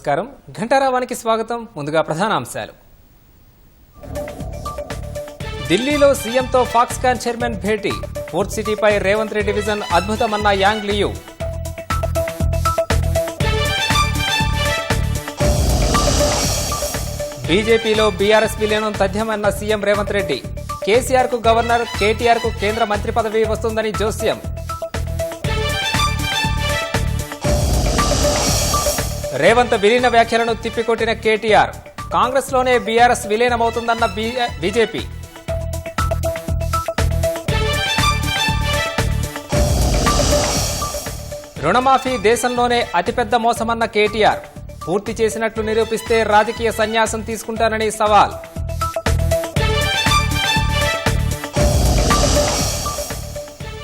నమస్కారం. ఘంటారావానికి స్వాగతం. ముందుగా ప్రధాన అంశాలు. ఢిల్లీలో సీఎంతో ఫాక్స్కాన్ చైర్మన్ భేటీ. ఫోర్త్ సిటీపై రేవంత్ రెడ్డి విజన్ అద్భుతమన్న యాంగ్ లియూ. బీజేపీలో బీఆర్ఎస్ విలీనం తథ్యమన్న సీఎం రేవంత్ రెడ్డి. కేసీఆర్ కు గవర్నర్, కేటీఆర్ కు కేంద్ర మంత్రి పదవి వస్తుందని జోస్యం. రేవంత్ విలీన వ్యాఖ్యలను తిప్పికొట్టిన కేటీఆర్. కాంగ్రెస్ లోనే బీఆర్ఎస్ విలీనమవుతుందన్న బీజేపీ. రుణమాఫీ దేశంలోనే అతిపెద్ద మోసమన్న కేటీఆర్. పూర్తి చేసినట్లు నిరూపిస్తే రాజకీయ సన్యాసం తీసుకుంటానని సవాల్.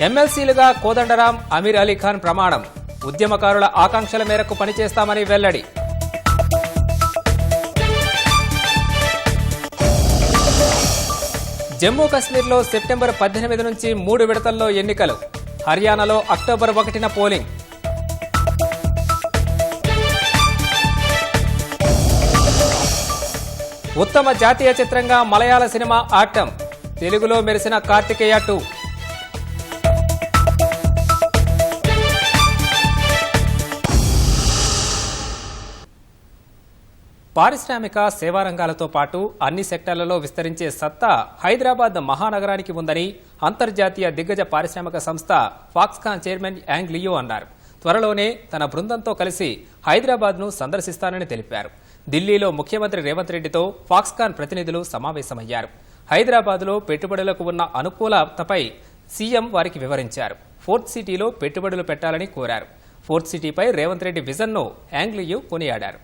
ఎమ్మెల్సీలుగా కోదండరాం, అమీర్ అలీ ఖాన్ ప్రమాణం. ఉద్యమకారుల ఆకాంక్షల మేరకు పనిచేస్తామని వెల్లడి. జమ్మూ కశ్మీర్లో సెప్టెంబర్ 18 నుంచి 3 విడతల్లో ఎన్నికలు. హర్యానాలో అక్టోబర్ 1న పోలింగ్. ఉత్తమ జాతీయ చిత్రంగా మలయాళ సినిమా ఆటం. తెలుగులో మెరిసిన కార్తికేయ 2. పారిశ్రామిక సేవా రంగాలతో పాటు అన్ని సెక్టార్లలో విస్తరించే సత్తా హైదరాబాద్ మహానగరానికి ఉందని అంతర్జాతీయ దిగ్గజ పారిశ్రామిక సంస్థ ఫాక్స్కాన్ చైర్మన్ యాంగ్ లియూ అన్నారు. త్వరలోనే తన బృందంతో కలిసి హైదరాబాద్ను సందర్శిస్తానని తెలిపారు. ఢిల్లీలో ముఖ్యమంత్రి రేవంత్ రెడ్డితో ఫాక్స్కాన్ ప్రతినిధులు సమావేశమయ్యారు. హైదరాబాద్లో పెట్టుబడులకు ఉన్న అనుకూలతపై సీఎం వారికి వివరించారు. ఫోర్త్ సిటీలో పెట్టుబడులు పెట్టాలని కోరారు. ఫోర్త్ సిటీపై రేవంత్ రెడ్డి విజన్ను యాంగ్ లియూ కొనియాడారు.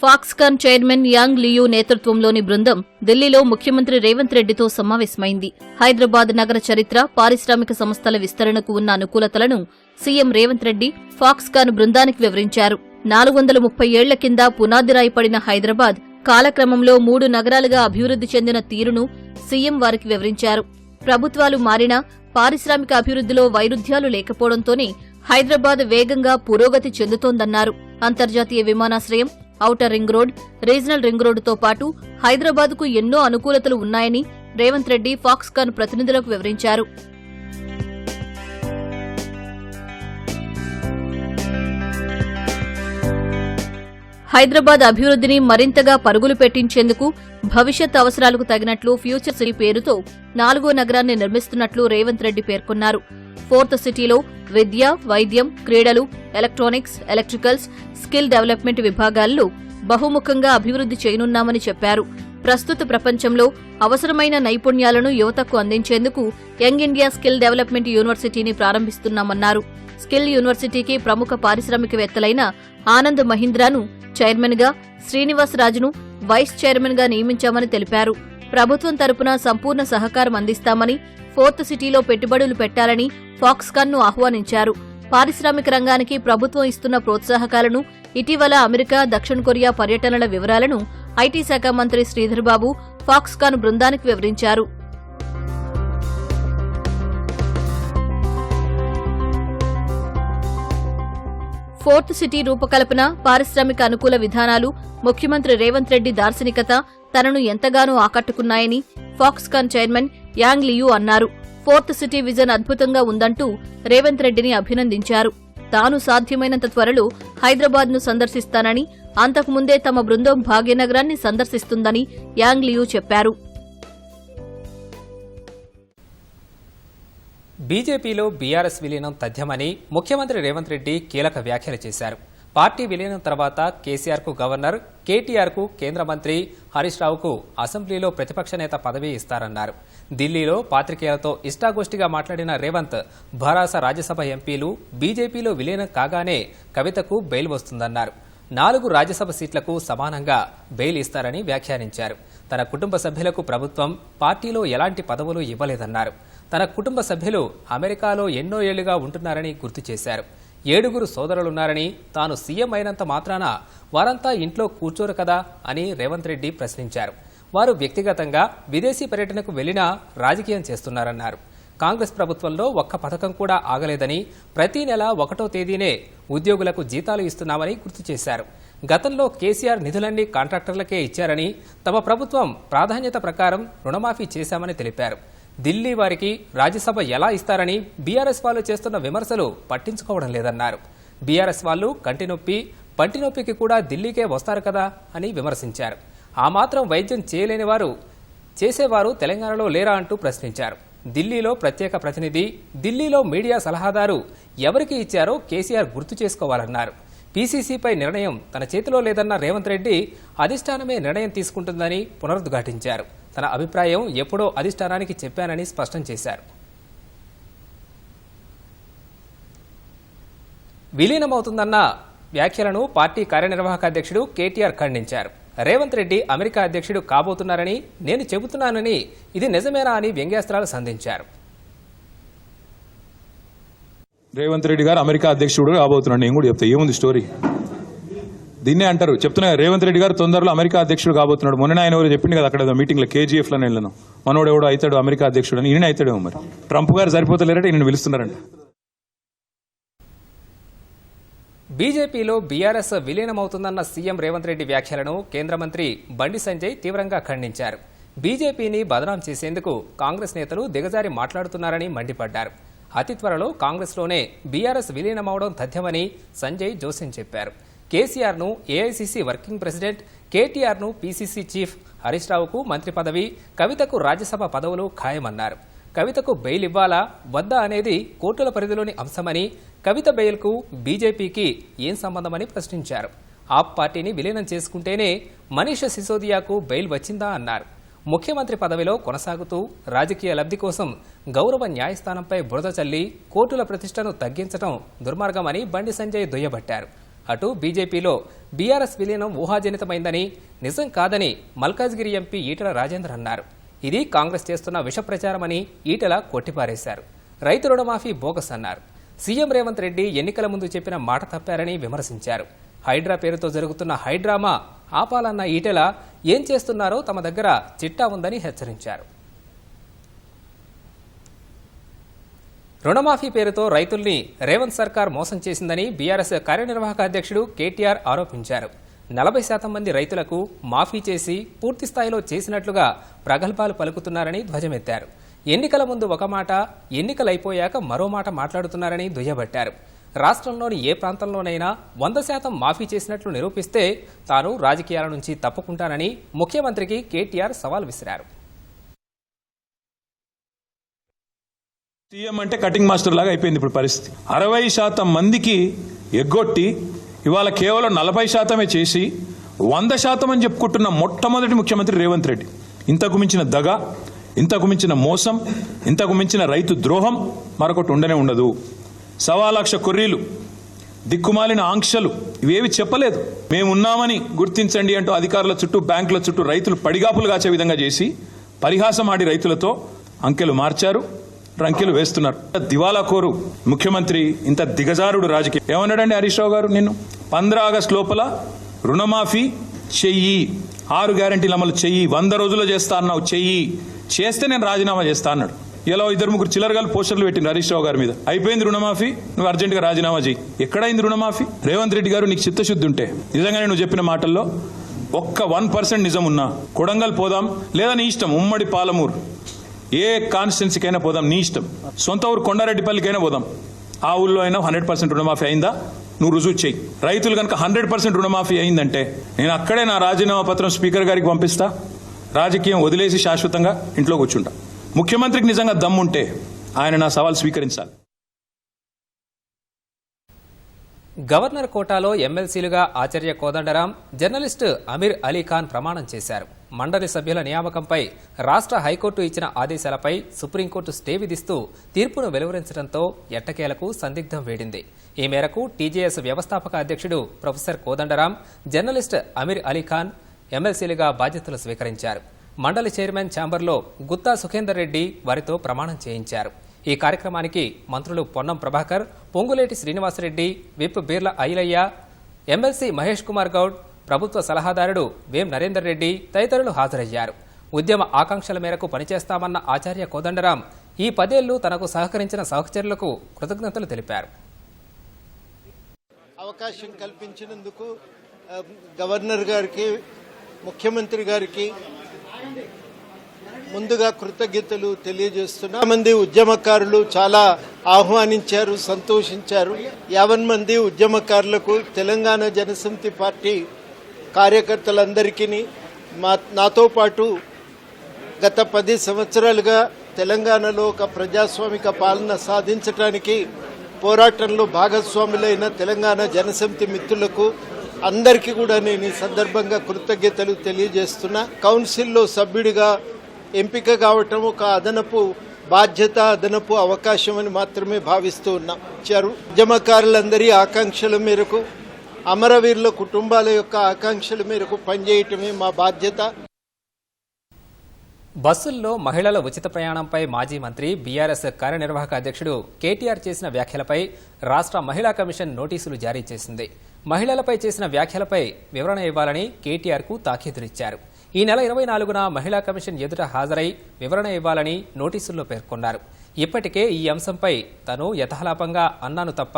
ఫాక్స్కాన్ చైర్మన్ యాంగ్ లియూ నేతృత్వంలోని బృందం ఢిల్లీలో ముఖ్యమంత్రి రేవంత్ రెడ్డితో సమావేశమైంది. హైదరాబాద్ నగర చరిత్ర, పారిశ్రామిక సంస్థల విస్తరణకు ఉన్న అనుకూలతలను సీఎం రేవంత్ రెడ్డి ఫాక్స్కాన్ బృందానికి వివరించారు. 430 ఏళ్ల కింద పునాదిరాయి పడిన హైదరాబాద్ కాలక్రమంలో 3 నగరాలుగా అభివృద్ది చెందిన తీరును సీఎం వారికి వివరించారు. ప్రభుత్వాలు మారినా పారిశ్రామిక అభివృద్దిలో వైరుధ్యాలు లేకపోవడంతోనే హైదరాబాద్ వేగంగా పురోగతి చెందుతోందన్నారు. అంతర్జాతీయ విమానాశ్రయం, outer ring road, regional ring రోడ్డుతో పాటు హైదరాబాద్కు ఎన్నో అనుకూలతలు ఉన్నాయని రేవంత్ రెడ్డి ఫాక్స్కాన్ ప్రతినిధులకు వివరించారు. హైదరాబాద్ అభివృద్దిని మరింతగా పరుగులు పెట్టించేందుకు భవిష్యత్ అవసరాలకు తగినట్లు ఫ్యూచర్ సిటీ పేరుతో 4వ నగరాన్ని నిర్మిస్తున్నట్లు రేవంత్ రెడ్డి పేర్కొన్నారు. ఫోర్త్ సిటీలో విద్య, వైద్యం, క్రీడలు, ఎలక్ట్రానిక్స్, ఎలక్ట్రికల్స్, స్కిల్ డెవలప్మెంట్ విభాగాల్లో బహుముఖంగా అభివృద్ది చేయనున్నామని చెప్పారు. ప్రస్తుత ప్రపంచంలో అవసరమైన నైపుణ్యాలను యువతకు అందించేందుకు యంగ్ ఇండియా స్కిల్ డెవలప్మెంట్ యూనివర్సిటీని ప్రారంభిస్తున్నామన్నారు. స్కిల్ యూనివర్సిటీకి ప్రముఖ పారిశ్రామికవేత్తలైన ఆనంద్ మహీంద్రాను చైర్మన్ గా, శ్రీనివాస్ రాజును వైస్ చైర్మన్ గా నియమించామని తెలిపారు. ప్రభుత్వం తరపున సంపూర్ణ సహకారం అందిస్తామని, ఫోర్త్ సిటీలో పెట్టుబడులు పెట్టాలని ఫాక్స్కాన్ ను ఆహ్వానించారు. పారిశ్రామిక రంగానికి ప్రభుత్వం ఇస్తున్న ప్రోత్సాహకాలను, ఇటీవల అమెరికా, దక్షిణ కొరియా పర్యటనల వివరాలను ఐటీ శాఖ మంత్రి శ్రీధర్ బాబు ఫాక్స్కాన్ బృందానికి వివరించారు. ఫోర్త్ సిటీ రూపకల్పన, పారిశ్రామిక అనుకూల విధానాలు, ముఖ్యమంత్రి రేవంత్ రెడ్డి దార్శనికత తనను ఎంతగానో ఆకట్టుకున్నాయని ఫాక్స్కాన్ చైర్మన్ యాంగ్ లియూ అన్నారు. ఫోర్త్ సిటీ విజన్ అద్భుతంగా ఉందంటూ రేవంత్ రెడ్డిని అభినందించారు. తాను సాధ్యమైనంత త్వరలో హైదరాబాద్ను సందర్శిస్తానని, అంతకుముందే తమ బృందం భాగ్యనగరాన్ని సందర్శిస్తుందని యాంగ్ లియూ చెప్పారు. బీజేపీలో బీఆర్ఎస్ విలీనం తథ్యమని ముఖ్యమంత్రి రేవంత్ రెడ్డి కీలక వ్యాఖ్యలు చేశారు. పార్టీ విలీనం తర్వాత కేసీఆర్ కు గవర్నర్, కేటీఆర్ కు కేంద్ర మంత్రి, హరీష్ రావుకు అసెంబ్లీలో ప్రతిపక్ష నేత పదవి ఇస్తారన్నారు. ఢిల్లీలో పాత్రికేయులతో ఇష్టాగోష్ఠిగా మాట్లాడిన రేవంత్, భరాస రాజ్యసభ ఎంపీలు బీజేపీలో విలీనం కాగానే కవితకు బెయిల్ వస్తుందన్నారు. 4 రాజ్యసభ సీట్లకు సమానంగా బెయిల్ ఇస్తారని వ్యాఖ్యానించారు. తన కుటుంబ సభ్యులకు ప్రభుత్వం, పార్టీలో ఎలాంటి పదవులు ఇవ్వలేదన్నారు. తన కుటుంబ సభ్యులు అమెరికాలో ఎన్నో ఏళ్లుగా ఉంటున్నారని గుర్తు చేశారు. 7 సోదరులున్నారని, తాను సీఎం అయినంత మాత్రాన వారంతా ఇంట్లో కూర్చోరు కదా అని రేవంత్ రెడ్డి ప్రశ్నించారు. వారు వ్యక్తిగతంగా విదేశీ పర్యటనకు వెళ్లినా రాజకీయం చేస్తున్నారన్నారు. కాంగ్రెస్ ప్రభుత్వంలో ఒక్క పథకం కూడా ఆగలేదని, ప్రతి నెల 1వ తేదీనే ఉద్యోగులకు జీతాలు ఇస్తున్నామని గుర్తు చేశారు. గతంలో కేసీఆర్ నిధులన్నీ కాంట్రాక్టర్లకే ఇచ్చారని, తమ ప్రభుత్వం ప్రాధాన్యత ప్రకారం రుణమాఫీ చేశామని తెలిపారు. ఢిల్లీ వారికి రాజ్యసభ ఎలా ఇస్తారని బీఆర్ఎస్ వాళ్ళు చేస్తున్న విమర్శలు పట్టించుకోవడం లేదన్నారు. బీఆర్ఎస్ వాళ్ళు కంటి నొప్పి, పంటి నొప్పికి కూడా ఢిల్లీకే వస్తారు కదా అని విమర్శించారు. ఆ మాత్రం వైద్యం చేయలేని వారు చేసేవారు తెలంగాణలో లేరా అంటూ ప్రశ్నించారు. ఢిల్లీలో ప్రత్యేక ప్రతినిధి, ఢిల్లీలో మీడియా సలహాదారు ఎవరికి ఇచ్చారో కేసీఆర్ గుర్తు చేసుకోవాలన్నారు. పీసీసీపై నిర్ణయం తన చేతిలో లేదన్న రేవంత్ రెడ్డి అధిష్టానమే నిర్ణయం తీసుకుంటుందని పునరుద్ఘాటించారు. తన అభిప్రాయం ఎప్పుడో అధిష్టానానికి చెప్పానని స్పష్టం చేశారు. విలీనమవుతుందన్న వ్యాఖ్యలను పార్టీ కార్యనిర్వాహక అధ్యక్షుడు కేటీఆర్ ఖండించారు. రేవంత్ రెడ్డి అమెరికా అధ్యక్షుడు కాబోతున్నారని నేను చెబుతున్నానని, ఇది నిజమేనా అని వ్యంగ్యాస్త్రాలు సంధించారు. రేవంత్ రెడ్డి గారు అమెరికా అధ్యక్షుడు కాబోతున్నాడు. నేను కూడా చెప్తా, ఏముంది స్టోరీ? దీన్నే అంటారు, చెప్తున్నా. రేవంత్ రెడ్డి గారు తొందరలో అమెరికా అధ్యక్షుడు కాబోతున్నాడు. మొన్న ఆయన ఎవరు చెప్పింది కదా అక్కడ మీటింగ్లో, కేజీఎఫ్లో వెళ్ళను, మనోడు ఎవడో అవుతాడు అమెరికా అధ్యక్షుడు అని. ఈయన అవుతాడేమో మరి. ట్రంప్ గారు సరిపోతలేరంటే ఈయన పిలుస్తున్నారంట. బీజేపీలో బీఆర్ఎస్ విలీనమవుతుందన్న సీఎం రేవంత్ రెడ్డి వ్యాఖ్యలను కేంద్ర మంత్రి బండి సంజయ్ తీవ్రంగా ఖండించారు. బీజేపీని బదనాం చేసేందుకు కాంగ్రెస్ నేతలు దిగజారి మాట్లాడుతున్నారని మండిపడ్డారు. అతి త్వరలో కాంగ్రెస్లోనే బీఆర్ఎస్ విలీనమవడం తథ్యమని సంజయ్ జోస్యం చెప్పారు. కేసీఆర్ను ఏఐసీసీ వర్కింగ్ ప్రెసిడెంట్, కేటీఆర్ను పీసీసీ చీఫ్, హరీష్ రావుకు మంత్రి పదవి, కవితకు రాజ్యసభ పదవులు ఖాయమన్నారు. కవితకు బెయిల్ ఇవ్వాలా వద్దా అనేది కోర్టుల పరిధిలోని అంశమని, కవిత బెయిల్కు బీజేపీకి ఏం సంబంధమని ప్రశ్నించారు. ఆప్ పార్టీని విలీనం చేసుకుంటేనే మనీష్ సిసోదియాకు బెయిల్ వచ్చిందా అన్నారు. ముఖ్యమంత్రి పదవిలో కొనసాగుతూ రాజకీయ లబ్ధి కోసం గౌరవ న్యాయస్థానంపై బురద చల్లి కోర్టుల ప్రతిష్టను తగ్గించడం దుర్మార్గమని బండి సంజయ్ దుయ్యబట్టారు. అటు బీజేపీలో బీఆర్ఎస్ విలీనం ఊహాజనితమైందని, నిజం కాదని మల్కాజ్గిరి ఎంపీ ఈటెల రాజేందర్ అన్నారు. ఇది కాంగ్రెస్ చేస్తున్న విష ప్రచారమని ఈటెల కొట్టిపారేశారు. రైతు రుణమాఫీ బోగస్ అన్నారు. సీఎం రేవంత్ రెడ్డి ఎన్నికల ముందు చెప్పిన మాట తప్పారని విమర్శించారు. హైడ్రా పేరుతో జరుగుతున్న హైడ్రామా ఆపాలన్న ఈటెల ఏం చేస్తున్నారో తమ దగ్గర చిట్టా ఉందని హెచ్చరించారు. రుణమాఫీ పేరుతో రైతుల్ని రేవంత్ సర్కార్ మోసం చేసిందని బీఆర్ఎస్ కార్యనిర్వాహక అధ్యక్షుడు కేటీఆర్ ఆరోపించారు. 40% మంది రైతులకు మాఫీ చేసి పూర్తి స్థాయిలో చేసినట్లుగా ప్రగల్భాలు పలుకుతున్నారని ధ్వజమెత్తారు. ఎన్నికల ముందు ఒక మాట, ఎన్నికలైపోయాక మరో మాట మాట్లాడుతున్నారని దుయ్యబట్టారు. రాష్ట్రంలోని ఏ ప్రాంతంలోనైనా 100% మాఫీ చేసినట్లు నిరూపిస్తే తాను రాజకీయాల నుంచి తప్పుకుంటానని ముఖ్యమంత్రికి కేటీఆర్ సవాల్ విసిరారు. సీఎం అంటే కటింగ్ మాస్టర్ లాగా అయిపోయింది ఇప్పుడు పరిస్థితి. 60% మందికి ఎగ్గొట్టి ఇవాళ కేవలం 40% చేసి 100% అని చెప్పుకుంటున్న మొట్టమొదటి ముఖ్యమంత్రి రేవంత్ రెడ్డి. ఇంతకు మించిన దగ, ఇంతకు మించిన మోసం, ఇంతకు మించిన రైతు ద్రోహం మరొకటి ఉండనే ఉండదు. 1,00,000 కొర్రీలు, దిక్కుమాలిన ఆంక్షలు ఇవేవి చెప్పలేదు. మేమున్నామని గుర్తించండి అంటూ అధికారుల చుట్టూ, బ్యాంకుల చుట్టూ రైతులు పడిగాపులు కాచే విధంగా చేసి పరిహాసం ఆడి రైతులతో అంకెలు మార్చారు, రంకెలు వేస్తున్నారు. దివాలా కోరు ముఖ్యమంత్రి, ఇంత దిగజారుడు రాజకీయం. ఏమన్నాడండి హరీష్ రావు గారు? నిన్ను 15 ఆగస్టు లోపల రుణమాఫీ చెయ్యి, 6 గ్యారెంటీలు అమలు చెయ్యి, 100 రోజుల్లో చేస్తా అన్నావు, చెయ్యి, చేస్తే నేను రాజీనామా చేస్తా అన్నాడు. ఇలా 2-3 చిల్లరగాలు పోస్టర్లు పెట్టింది హరీష్ రావు గారి మీద. అయిపోయింది రుణమాఫీ, నువ్వు అర్జెంటుగా రాజీనామా చేయి. ఎక్కడైంది రుణమాఫీ? రేవంత్ రెడ్డి గారు, నీకు చిత్తశుద్ధి ఉంటే నిజంగానే నువ్వు చెప్పిన మాటల్లో ఒక్క 1% నిజం ఉన్నా కొడంగల్ పోదాం, లేదా నీ ఇష్టం ఉమ్మడి పాలమూరు ఏ కాన్స్టిట్యున్సీకైనా పోదాం, నీ ఇష్టం. సొంత ఊరు కొండారెడ్డిపల్లికైనా పోదాం. ఆ ఊళ్ళో అయినా 100% రుణమాఫీ అయిందా నువ్వు రుజువు చేయి. రైతులు కనుక 100% రుణమాఫీ అయిందంటే నేను అక్కడే నా రాజీనామా పత్రం స్పీకర్ గారికి పంపిస్తా, రాజకీయం వదిలేసి శాశ్వతంగా ఇంట్లో కూర్చుంటా. ముఖ్యమంత్రికి నిజంగా దమ్ముంటే ఆయన నా సవాల్ స్వీకరించాలి. గవర్నర్ కోటాలో ఎమ్మెల్సీలుగా ఆచార్య కోదండరాం, జర్నలిస్టు అమీర్ అలీ ఖాన్ ప్రమాణం చేశారు. మండలి సభ్యుల నియామకంపై రాష్ట్ర హైకోర్టు ఇచ్చిన ఆదేశాలపై సుప్రీంకోర్టు స్టే విధిస్తూ తీర్పును వెలువరించడంతో ఎట్టకేలకు సందిగ్ధం వేడింది. ఈ మేరకు టీజేఎస్ వ్యవస్థాపక అధ్యక్షుడు ప్రొఫెసర్ కోదండరాం, జర్నలిస్ట్ అమీర్ అలీ ఖాన్ ఎమ్మెల్సీలుగా బాధ్యతలు స్వీకరించారు. మండలి చైర్మన్ ఛాంబర్లో గుత్తా సుఖేందర్ రెడ్డి వారితో ప్రమాణం చేయించారు. ఈ కార్యక్రమానికి మంత్రులు పొన్నం ప్రభాకర్, పొంగులేటి శ్రీనివాసరెడ్డి, విప్ బీర్ల ఐలయ్య, ఎమ్మెల్సీ మహేష్ కుమార్ గౌడ్, ప్రభుత్వ సలహాదారుడు వేం నరేందర్ రెడ్డి తదితరులు హాజరయ్యారు. ఉద్యమ ఆకాంక్షల మేరకు పనిచేస్తామన్న ఆచార్య కోదండరాం ఈ 10 ఏళ్లు తనకు సహకరించిన సహచరులకు కృతజ్ఞతలు తెలిపారు. అవకాశం కల్పించినందుకు గవర్నర్ గారికి, ముఖ్యమంత్రి గారికి ముందుగా కృతజ్ఞతలు తెలియజేస్తున్నా. మంది ఉద్యమకారులు చాలా ఆహ్వానించారు, సంతోషించారు. 50 మంది ఉద్యమకారులకు తెలంగాణ జనసమితి పార్టీ కార్యకర్తలందరికీ నాతో పాటు గత 10 సంవత్సరాలుగా తెలంగాణలో ఒక ప్రజాస్వామిక పాలన సాధించడానికి పోరాటంలో భాగస్వాములైన తెలంగాణ జనసమితి మిత్రులకు అందరికీ కూడా నేను ఈ సందర్భంగా కృతజ్ఞతలు తెలియజేస్తున్నా. కౌన్సిల్లో సభ్యుడిగా ఎంపిక కావటం ఒక అదనపు బాధ్యత, అదనపు అవకాశం అని మాత్రమే భావిస్తూ ఉన్నాం. ఉద్యమకారులందరి ఆకాంక్షల మేరకు, అమరవీరుల కుటుంబాల యొక్క ఆకాంక్షల మేరకు పనిచేయటమే మా బాధ్యత. బస్సుల్లో మహిళల ఉచిత ప్రయాణంపై మాజీ మంత్రి బీఆర్ఎస్ కార్యనిర్వాహక అధ్యక్షుడు కేటీఆర్ చేసిన వ్యాఖ్యలపై రాష్ట్ర మహిళా కమిషన్ నోటీసులు జారీ చేసింది. మహిళలపై చేసిన వ్యాఖ్యలపై వివరణ ఇవ్వాలని కేటీఆర్కు తాకీదునిచ్చారు. ఈ నెల 24న మహిళా కమిషన్ ఎదుట హాజరై వివరణ ఇవ్వాలని నోటీసుల్లో పేర్కొన్నారు. ఇప్పటికే ఈ అంశంపై తను యథాలాపంగా అన్నాను తప్ప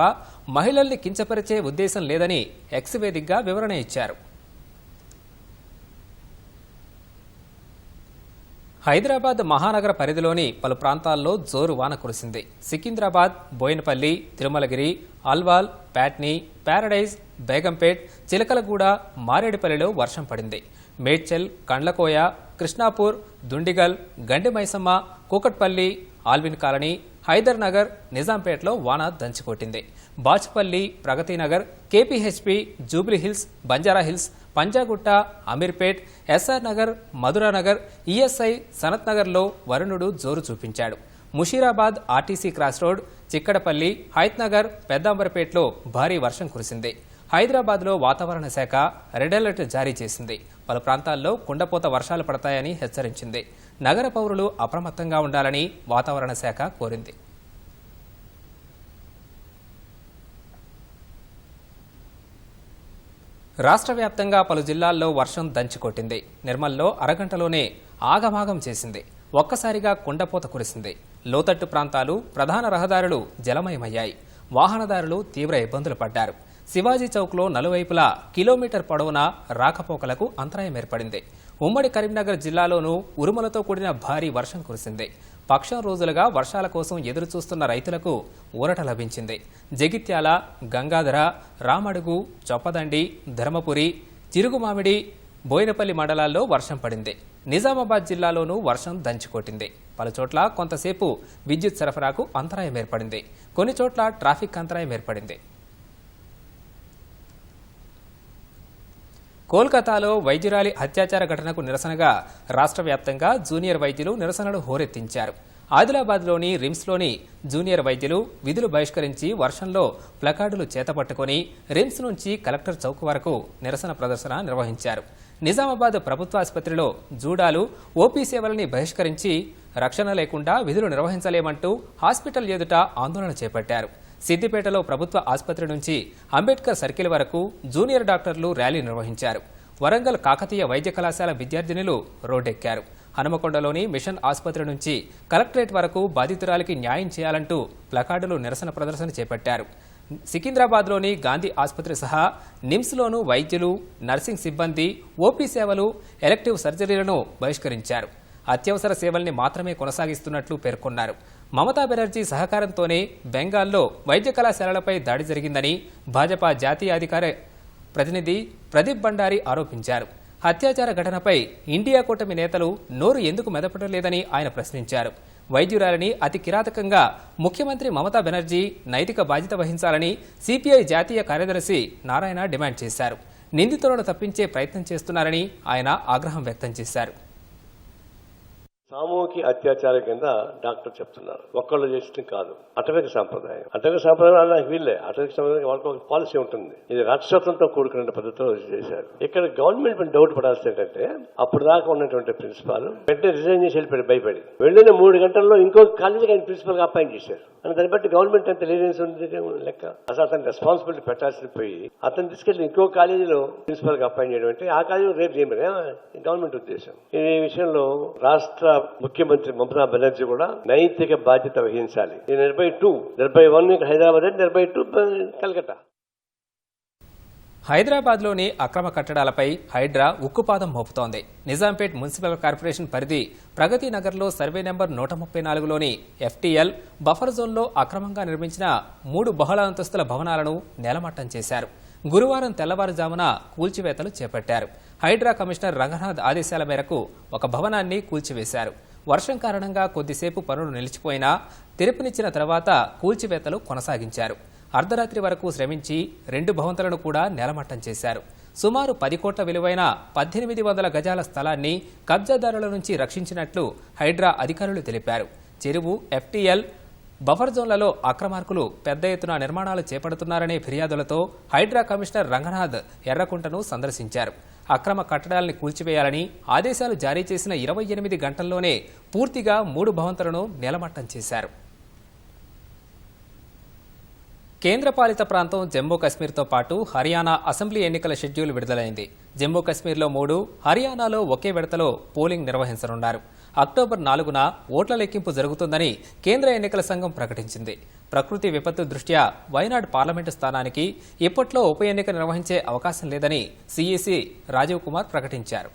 మహిళల్ని కించపరిచే ఉద్దేశం లేదని ఎక్స్ వేదికగా వివరణ ఇచ్చారు. హైదరాబాద్ మహానగర పరిధిలోని పలు ప్రాంతాల్లో జోరు వాన కురిసింది. సికింద్రాబాద్, బోయినపల్లి, తిరుమలగిరి, అల్వాల్, ప్యాట్నీ, ప్యారడైజ్, బేగంపేట్, చిలకలగూడ, మారేడుపల్లిలో వర్షం పడింది. మేడ్చల్, కండ్లకోయ, కృష్ణాపూర్, దుండిగల్, గండిమైసమ్మ, కూకట్పల్లి, ఆల్విన్ కాలనీ, హైదర్ నగర్, నిజాంపేటలో వాన దంచికొట్టింది. బాచ్పల్లి, ప్రగతినగర్, కేపీహెచ్పీ, జూబ్లీహిల్స్, బంజారాహిల్స్, పంజాగుట్ట, అమీర్పేట్, ఎస్ఆర్ నగర్, మధురానగర్, ఈఎస్ఐ, సనత్ నగర్లో వరుణుడు జోరు చూపించాడు. ముషీరాబాద్, ఆర్టీసీ క్రాస్ రోడ్, చిక్కడపల్లి, హైత్నగర్, పెద్దాంబరపేటలో భారీ వర్షం కురిసింది. హైదరాబాద్లో వాతావరణ శాఖ రెడ్ అలర్ట్ జారీ చేసింది. పలు ప్రాంతాల్లో కుండపోత వర్షాలు పడతాయని హెచ్చరించింది. నగర పౌరులు అప్రమత్తంగా ఉండాలని వాతావరణ శాఖ కోరింది. రాష్ట్ర వ్యాప్తంగా పలు జిల్లాల్లో వర్షం దంచికొట్టింది. నిర్మల్లో అరగంటలోనే ఆగమాగం చేసింది. ఒక్కసారిగా కుండపోత కురిసింది. లోతట్టు ప్రాంతాలు, ప్రధాన రహదారులు జలమయమయ్యాయి. వాహనదారులు తీవ్ర ఇబ్బందులు పడ్డారు. శివాజీ చౌక్లో నలువైపులా కిలోమీటర్ పొడవునా రాకపోకలకు అంతరాయం ఏర్పడింది. ఉమ్మడి కరీంనగర్ జిల్లాలోనూ ఉరుములతో కూడిన భారీ వర్షం కురిసింది. పక్షం రోజులుగా వర్షాల కోసం ఎదురుచూస్తున్న రైతులకు ఊరట లభించింది. జగిత్యాల, గంగాధర, రామడుగు, చొప్పదండి, ధర్మపురి, చిరుగుమామిడి, బోయినపల్లి మండలాల్లో వర్షం పడింది. నిజామాబాద్ జిల్లాలోనూ వర్షం దంచికొట్టింది. పలుచోట్ల కొంతసేపు విద్యుత్ సరఫరాకు అంతరాయం ఏర్పడింది. కొన్ని చోట్ల ట్రాఫిక్ అంతరాయం ఏర్పడింది. కోల్కతాలో వైద్యురాలి అత్యాచార ఘటనకు నిరసనగా రాష్ట్ర వ్యాప్తంగా జూనియర్ వైద్యులు నిరసనలు హోరెత్తించారు. ఆదిలాబాద్లోని రిమ్స్లోని జూనియర్ వైద్యులు విధులు బహిష్కరించి వర్షంలో ప్లకార్డులు చేతపట్టుకుని రిమ్స్ నుంచి కలెక్టర్ చౌక్ వరకు నిరసన ప్రదర్శన నిర్వహించారు. నిజామాబాద్ ప్రభుత్వాసుపత్రిలో జూడాలు, ఓపీ సేవలని బహిష్కరించి రక్షణ లేకుండా విధులు నిర్వహించలేమంటూ హాస్పిటల్ ఎదుట ఆందోళన చేపట్టారు. సిద్దిపేటలో ప్రభుత్వ ఆసుపత్రి నుంచి అంబేద్కర్ సర్కిల్ వరకు జూనియర్ డాక్టర్లు ర్యాలీ నిర్వహించారు. వరంగల్ కాకతీయ వైద్య కళాశాల విద్యార్థినులు రోడ్డెక్కారు. హనుమకొండలోని మిషన్ ఆసుపత్రి నుంచి కలెక్టరేట్ వరకు బాధితురాలికి న్యాయం చేయాలంటూ ప్లకార్డులు నిరసన ప్రదర్శన చేపట్టారు. సికింద్రాబాద్లోని గాంధీ ఆసుపత్రి సహా నిమ్స్లోనూ వైద్యులు, నర్సింగ్ సిబ్బంది ఓపీ సేవలు, ఎలెక్టివ్ సర్జరీలను బహిష్కరించారు. అత్యవసర సేవల్ని మాత్రమే కొనసాగిస్తున్నట్లు పేర్కొన్నారు. మమతా బెనర్జీ సహకారంతోనే బెంగాల్లో వైద్య కళాశాలలపై దాడి జరిగిందని భాజపా జాతీయ అధికార ప్రతినిధి ప్రదీప్ బండారి ఆరోపించారు. అత్యాచార ఘటనపై ఇండియా కూటమి నేతలు నోరు ఎందుకు మెదపడలేదని ఆయన ప్రశ్నించారు. వైద్యురాలిని అతి కిరాతకంగా ముఖ్యమంత్రి మమతా బెనర్జీ నైతిక బాధ్యత వహించాలని సిపిఐ జాతీయ కార్యదర్శి నారాయణ డిమాండ్ చేశారు. నిందితులను తప్పించే ప్రయత్నం చేస్తున్నారని ఆయన ఆగ్రహం వ్యక్తం చేశారు. సామూహిక అత్యాచారం కింద డాక్టర్ చెప్తున్నారు. ఒక్కళ్ళు చేసిన కాదు. అటవిక సాంప్రదాయం నాకు వీళ్ళే అటవిక సాంప్రదాయం వాళ్ళకి ఒక పాలసీ ఉంటుంది. ఇది రాక్షసత్వంతో కూడుకున్న పద్ధతిలో చేశారు. ఇక్కడ గవర్నమెంట్ పైన డౌట్ పడాల్సి ఏంటంటే అప్పుడు దాకా ఉన్నటువంటి ప్రిన్సిపాల్ వెంటనే రిజైన్ చేసి వెళ్ళిపోయాడు. భయపడి వెళ్ళిన 3 గంటల్లో ఇంకో కాలేజీకి ఆయన ప్రిన్సిపల్ గా అపాయింట్ చేశారు. అని దాన్ని బట్టి గవర్నమెంట్ ఎంత లీనియన్స్ ఉంది లెక్క. అసలు అతను రెస్పాన్సిబిలిటీ పెట్టాల్సి పోయి అతను తీసుకెళ్లి ఇంకో కాలేజీలో ప్రిన్సిపల్ గా అపాయింట్ చేయడం అంటే ఆ కాలేజీలో రేపు చేయమని గవర్నమెంట్ ఉద్దేశం. ఈ విషయంలో రాష్ట్ర ముఖ్యమంత్రి మమతా బెనర్జీ కూడా నైతిక బాధ్యత వహించాలి. ఈ నిర్భయ 1 హైదరాబాద్, నిర్భయ 2 కలకత్తా. హైదరాబాద్లోని అక్రమ కట్టడాలపై హైడ్రా ఉక్కుపాదం మోపుతోంది. నిజాంపేట్ మున్సిపల్ కార్పొరేషన్ పరిధి ప్రగతి నగర్లో సర్వే నెంబర్ 134లోని FTL బఫర్ జోన్లో అక్రమంగా నిర్మించిన 3 బహుళ అంతస్తుల భవనాలను నేలమట్టం చేశారు. గురువారం తెల్లవారుజామున కూల్చివేతలు చేపట్టారు. హైడ్రా కమిషనర్ రంగనాథ్ ఆదేశాల మేరకు ఒక భవనాన్ని కూల్చివేశారు. వర్షం కారణంగా కొద్దిసేపు పనులు నిలిచిపోయినా తీర్పునిచ్చిన తర్వాత కూల్చివేతలు కొనసాగించారు. అర్ధరాత్రి వరకు శ్రమించి 2 భవంతులను కూడా నేలమట్టం చేశారు. సుమారు 10 కోట్ల విలువైన 1800 గజాల స్థలాన్ని కబ్జాదారుల నుంచి రక్షించినట్లు హైడ్రా అధికారులు తెలిపారు. చెరువు, FTL బఫర్ జోన్లలో అక్రమార్కులు పెద్ద ఎత్తున నిర్మాణాలు చేపడుతున్నారనే ఫిర్యాదులతో హైడ్రా కమిషనర్ రంగనాథ్ ఎర్రకుంటను సందర్శించారు. అక్రమ కట్టడాల్ని కూల్చివేయాలని ఆదేశాలు జారీ చేసిన 28 గంటల్లోనే పూర్తిగా 3 భవంతులను నేలమట్టం చేశారు. కేంద్రపాలిత ప్రాంతం జమ్మూ కశ్మీర్తో పాటు హర్యానా అసెంబ్లీ ఎన్నికల షెడ్యూల్ విడుదలైంది. జమ్మూ కశ్మీర్లో 3, హర్యానాలో ఒకే విడతలో పోలింగ్ నిర్వహించనున్నారు. అక్టోబర్ 4న ఓట్ల లెక్కింపు జరుగుతుందని కేంద్ర ఎన్నికల సంఘం ప్రకటించింది. ప్రకృతి విపత్తు దృష్ట్యా వైనాడ్ పార్లమెంటు స్థానానికి ఇప్పట్లో ఉప ఎన్నిక నిర్వహించే అవకాశం లేదని CEC రాజీవ్ కుమార్ ప్రకటించారు.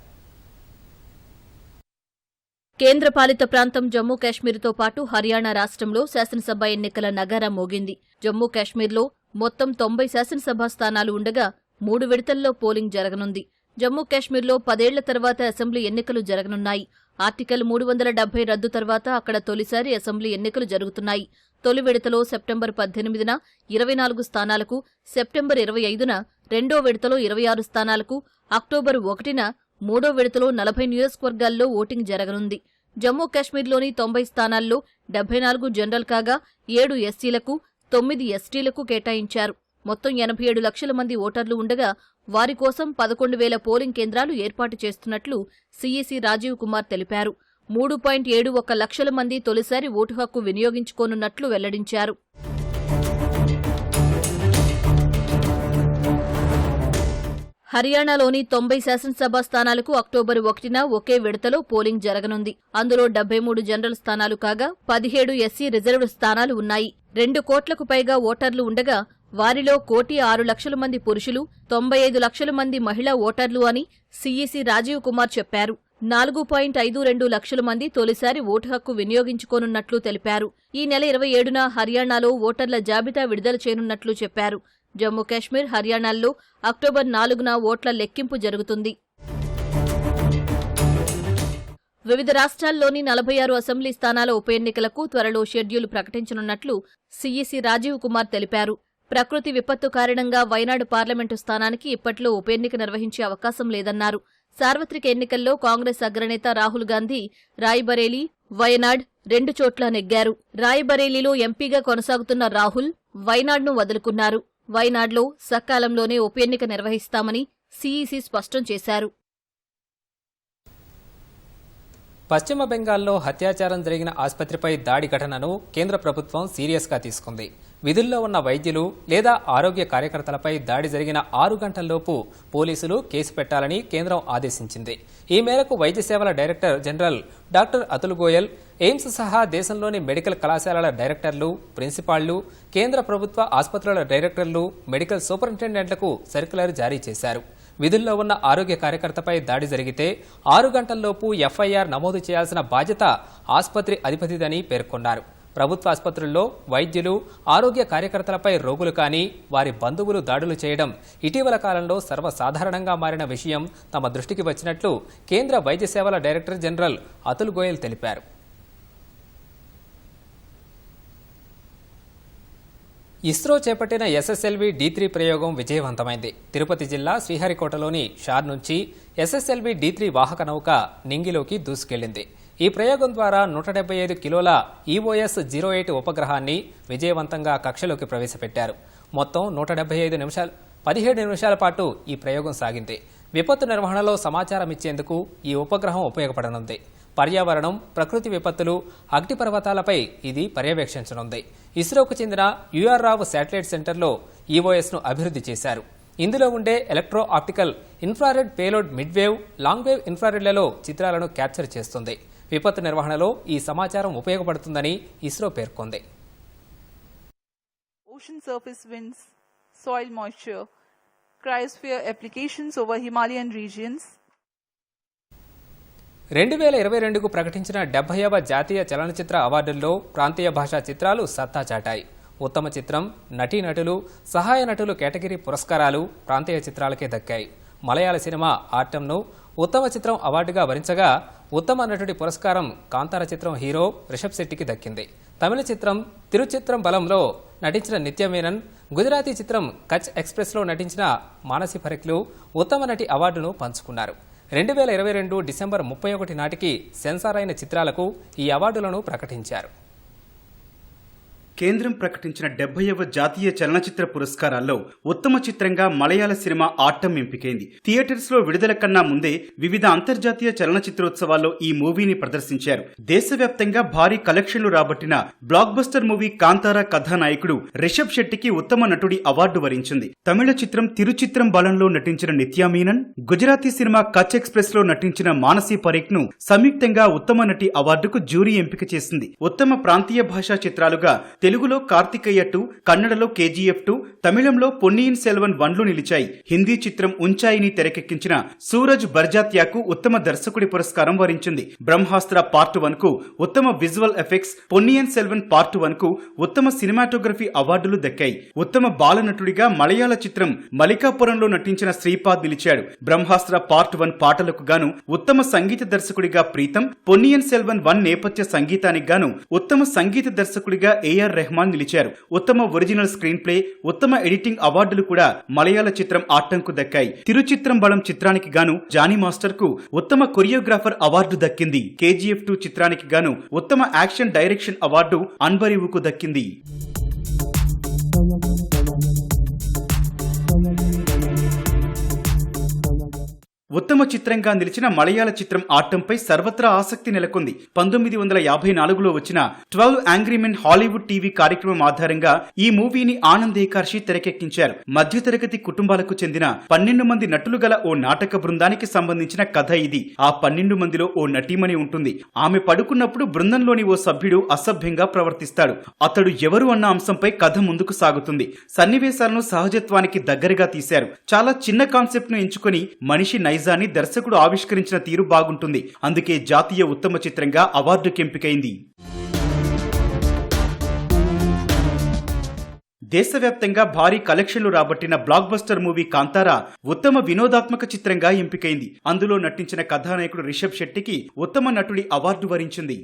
కేంద్రపాలిత ప్రాంతం జమ్మూ కాశ్మీర్తో పాటు హర్యానా రాష్ట్రంలో శాసనసభ ఎన్నికల నగారా మోగింది. జమ్మూ కాశ్మీర్లో మొత్తం 90 శాసనసభ స్థానాలు ఉండగా 3 విడతల్లో పోలింగ్ జరగనుంది. జమ్మూ కాశ్మీర్లో 10 ఏళ్ల తర్వాత అసెంబ్లీ ఎన్నికలు జరగనున్నాయి. ఆర్టికల్ 370 రద్దు తర్వాత అక్కడ తొలిసారి అసెంబ్లీ ఎన్నికలు జరుగుతున్నాయి. తొలి విడతలో సెప్టెంబర్ 18న 24 స్థానాలకు, సెప్టెంబర్ 25న రెండో విడతలో 26 స్థానాలకు, అక్టోబర్ 1న మూడో విడతలో 40 నియోజకవర్గాల్లో ఓటింగ్ జరగనుంది. జమ్మూ కాశ్మీర్లోని 90 స్థానాల్లో 74 జనరల్ కాగా 7 ఎస్సీలకు, 9 ఎస్టీలకు కేటాయించారు. మొత్తం 87 లక్షల మంది ఓటర్లు ఉండగా వారి కోసం 11,000 పోలింగ్ కేంద్రాలు ఏర్పాటు చేస్తున్నట్లు CEC రాజీవ్ కుమార్ తెలిపారు. 3.71 లక్షల మంది తొలిసారి ఓటు హక్కు వినియోగించుకోనున్నట్లు వెల్లడించారు. హర్యానాలోని 90 శాసనసభ స్థానాలకు అక్టోబర్ 1న ఒకే విడతలో పోలింగ్ జరగనుంది. అందులో 73 జనరల్ స్థానాలు కాగా 17 ఎస్సీ రిజర్వ్డ్ స్థానాలు ఉన్నాయి. 2 కోట్లకు పైగా ఓటర్లు ఉండగా వారిలో 1,06,00,000 మంది పురుషులు, 95 లక్షల మంది మహిళా ఓటర్లు అని CEC రాజీవ్ కుమార్ చెప్పారు. 4.52 లక్షల మంది తొలిసారి ఓటు హక్కు వినియోగించుకోనున్నట్లు తెలిపారు. ఈ నెల 27న హర్యానాలో ఓటర్ల జాబితా విడుదల చేయనున్నట్లు చెప్పారు. జమ్మూ కాశ్మీర్, హర్యానాల్లో అక్టోబర్ 4న ఓట్ల లెక్కింపు జరుగుతుంది. వివిధ రాష్ట్రాల్లోని 46 అసెంబ్లీ స్థానాల ఉప ఎన్నికలకు త్వరలో షెడ్యూల్ ప్రకటించనున్నట్లు CEC రాజీవ్ కుమార్ తెలిపారు. ప్రకృతి విపత్తు కారణంగా వైనాడు పార్లమెంటు స్థానానికి ఇప్పట్లో ఉప ఎన్నిక నిర్వహించే అవకాశం లేదన్నారు. సార్వత్రిక ఎన్నికల్లో కాంగ్రెస్ అగ్రనేత రాహుల్ గాంధీ రాయ్బరేలీ, వయనాడ్ 2 చోట్ల నెగ్గారు. రాయ్బరేలీలో ఎంపీగా కొనసాగుతున్న రాహుల్ వైనాడ్ను వదులుకున్నారు. వైనాడ్లో సకాలంలోనే ఉప ఎన్నిక నిర్వహిస్తామని CEC స్పష్టం చేశారు. పశ్చిమ బెంగాల్లో అత్యాచారం జరిగిన ఆసుపత్రిపై దాడి ఘటనను కేంద్ర ప్రభుత్వం సీరియస్గా తీసుకుంది. విధుల్లో ఉన్న వైద్యులు లేదా ఆరోగ్య కార్యకర్తలపై దాడి జరిగిన 6 గంటల్లోపు పోలీసులు కేసు పెట్టాలని కేంద్రం ఆదేశించింది. ఈ మేరకు వైద్య సేవల director general doctor Atul Goyal, AIIMS సహా దేశంలోని మెడికల్ కళాశాలల డైరెక్టర్లు, ప్రిన్సిపాళ్లు, కేంద్ర ప్రభుత్వ ఆసుపత్రుల డైరెక్టర్లు, మెడికల్ సూపరింటెండెంట్లకు సర్క్యులర్ జారీ చేశారు. విధుల్లో ఉన్న ఆరోగ్య కార్యకర్తపై దాడి జరిగితే 6 గంటల్లోపు FIR నమోదు చేయాల్సిన బాధ్యత ఆసుపత్రి అధిపతిదని పేర్కొన్నారు. ప్రభుత్వ ఆసుపత్రుల్లో వైద్యులు, ఆరోగ్య కార్యకర్తలపై రోగులు కానీ వారి బంధువులు దాడులు చేయడం ఇటీవల కాలంలో సర్వసాధారణంగా మారిన విషయం తమ దృష్టికి వచ్చినట్లు కేంద్ర వైద్య సేవల డైరెక్టర్ జనరల్ అతుల్ గోయల్ తెలిపారు. ఇస్రో చేపట్టిన SSLV D3 ప్రయోగం విజయవంతమైంది. తిరుపతి జిల్లా శ్రీహరికోటలోని షార్ నుంచి SSLV D3 వాహక నౌక నింగిలోకి దూసుకెళ్లింది. ఈ ప్రయోగం ద్వారా 175 కిలోల EOS-08 ఉపగ్రహాన్ని విజయవంతంగా కక్షలోకి ప్రవేశపెట్టారు. మొత్తం 17 నిమిషాల పాటు ఈ ప్రయోగం సాగింది. విపత్తు నిర్వహణలో సమాచారం ఇచ్చేందుకు ఈ ఉపగ్రహం ఉపయోగపడనుంది. పర్యావరణం, ప్రకృతి విపత్తులు, అగ్నిపర్వతాలపై ఇది పర్యవేక్షించనుంది. ఇస్రోకు చెందిన UR రావు శాటిలైట్ సెంటర్లో EOS-ను అభివృద్ధి చేశారు. ఇందులో ఉండే electro optical infrared payload midwave, long wave ఇన్ఫ్రారెడ్లలో చిత్రాలను క్యాప్చర్ చేస్తుంది. విపత్తు నిర్వహణలో ఈ సమాచారం ఉపయోగపడుతుందని ఇస్రో పేర్కొంది. Ocean surface winds, soil moisture, cryosphere applications over Himalayan regions. 2022కు ప్రకటించిన 70వ జాతీయ చలనచిత్ర అవార్డుల్లో ప్రాంతీయ భాషా చిత్రాలు సత్తా చాటాయి. ఉత్తమ చిత్రం, నటీనటులు, సహాయ నటులు కేటగిరీ పురస్కారాలు ప్రాంతీయ చిత్రాలకే దక్కాయి. మలయాళ సినిమా ఆటంను ఉత్తమ చిత్రం అవార్డుగా వరించగా ఉత్తమ నటుడి పురస్కారం కాంతార చిత్రం హీరో రిషబ్ శెట్టికి దక్కింది. తమిళ చిత్రం తిరుచిత్రం బలంలో నటించిన నిత్య మేనన్, గుజరాతీ చిత్రం కచ్ ఎక్స్ప్రెస్లో నటించిన మానసి పరేఖ్లు ఉత్తమ నటి అవార్డును పంచుకున్నారు. 2022 డిసెంబర్ 31 నాటికి సెన్సార్ అయిన చిత్రాలకు ఈ అవార్డులను ప్రకటించారు. కేంద్రం ప్రకటించిన 70వ జాతీయ చలనచిత్ర పురస్కారాల్లో ఉత్తమ చిత్రంగా మలయాళ సినిమా ఆట్టం ఎంపికైంది. థియేటర్స్ లో విడుదల కన్నా ముందే వివిధ అంతర్జాతీయ చలనచిత్రోత్సవాల్లో ఈ మూవీని ప్రదర్శించారు. దేశవ్యాప్తంగా భారీ కలెక్షన్లు రాబట్టిన బ్లాక్ బస్టర్ మూవీ కాంతారా కథానాయకుడు రిషబ్ శెట్టికి ఉత్తమ నటుడి అవార్డు వరించింది. తమిళ చిత్రం తిరుచిత్రం బలంలో నటించిన నిత్య మీనన్, గుజరాతీ సినిమా కచ్ ఎక్స్ప్రెస్ లో నటించిన మానసి పరేఖ్ ను సంయుక్తంగా ఉత్తమ నటి అవార్డుకు జ్యూరీ ఎంపిక చేసింది. ఉత్తమ ప్రాంతీయ భాషా చిత్రాలుగా తెలుగులో కార్తికేయ 2, కన్నడలో KGF 2, తమిళంలో పొన్నియిన్ సెల్వన్ 1లు నిలిచాయి. హిందీ చిత్రం ఉంచాయిని తెరకెక్కించిన సూరజ్ బర్జాత్యాకు ఉత్తమ దర్శకుడి పురస్కారం వరించింది. బ్రహ్మాస్త్ర పార్ట్ 1కు ఉత్తమ visual effects, Ponniyin Selvan part 1కు ఉత్తమ సినిమాటోగ్రఫీ అవార్డులు దక్కాయి. ఉత్తమ బాలనటుడిగా మలయాళ చిత్రం మలికాపురంలో నటించిన శ్రీపాద్ నిలిచాడు. బ్రహ్మాస్త్ర పార్ట్ 1 పాటలకు గాను ఉత్తమ సంగీత దర్శకుడిగా ప్రీతం, పొన్నియిన్ సెల్వన్ 1 నేపథ్య సంగీతానికి గాను ఉత్తమ సంగీత దర్శకుడిగా AR రెహమాన్ నిలిచారు. ఉత్తమ ఒరిజినల్ స్క్రీన్ ప్లే, ఉత్తమ ఎడిటింగ్ అవార్డులు కూడా మలయాళ చిత్రం ఆట్టంకు దక్కాయి. తిరుచిత్రం బలం చిత్రానికి గాను జానీ మాస్టర్ కు ఉత్తమ కొరియోగ్రాఫర్ అవార్డు దక్కింది. KGF 2 చిత్రానికి గాను ఉత్తమ యాక్షన్ డైరెక్షన్ అవార్డు అన్బరీవుకు దక్కింది. ఉత్తమ చిత్రంగా నిలిచిన మలయాళ చిత్రం ఆట్టంపై సర్వత్రా ఆసక్తి నెలకొంది. 1954లో వచ్చిన 12 యాంగ్రీ మెన్ హాలీవుడ్ టీవీ కార్యక్రమం ఆధారంగా ఈ మూవీని ఆనంద్ ఏకార్షి తెరకెక్కించారు. మధ్యతరగతి కుటుంబాలకు చెందిన 12 మంది నటులు గల ఓ నాటక బృందానికి సంబంధించిన కథ ఇది. ఆ 12 మందిలో ఓ నటీమణి ఉంటుంది. ఆమె పడుకున్నప్పుడు బృందంలోని ఓ సభ్యుడు అసభ్యంగా ప్రవర్తిస్తాడు. అతడు ఎవరు అన్న అంశంపై కథ ముందుకు సాగుతుంది. సన్నివేశాలను సహజత్వానికి దగ్గరగా తీశారు. చాలా చిన్న కాన్సెప్ట్ ను ఎంచుకుని మనిషి నైజాన్ని దర్శకుడు ఆవిష్కరించిన తీరు బాగుంటుంది. అందుకే జాతీయ ఉత్తమ చిత్రంగా అవార్డుకి ఎంపికైంది. దేశవ్యాప్తంగా భారీ కలెక్షన్లు రాబట్టిన బ్లాక్ బస్టర్ మూవీ కాంతారా ఉత్తమ వినోదాత్మక చిత్రంగా ఎంపికైంది. అందులో నటించిన కథానాయకుడు రిషబ్ శెట్టికి ఉత్తమ నటుడి అవార్డు వరించింది.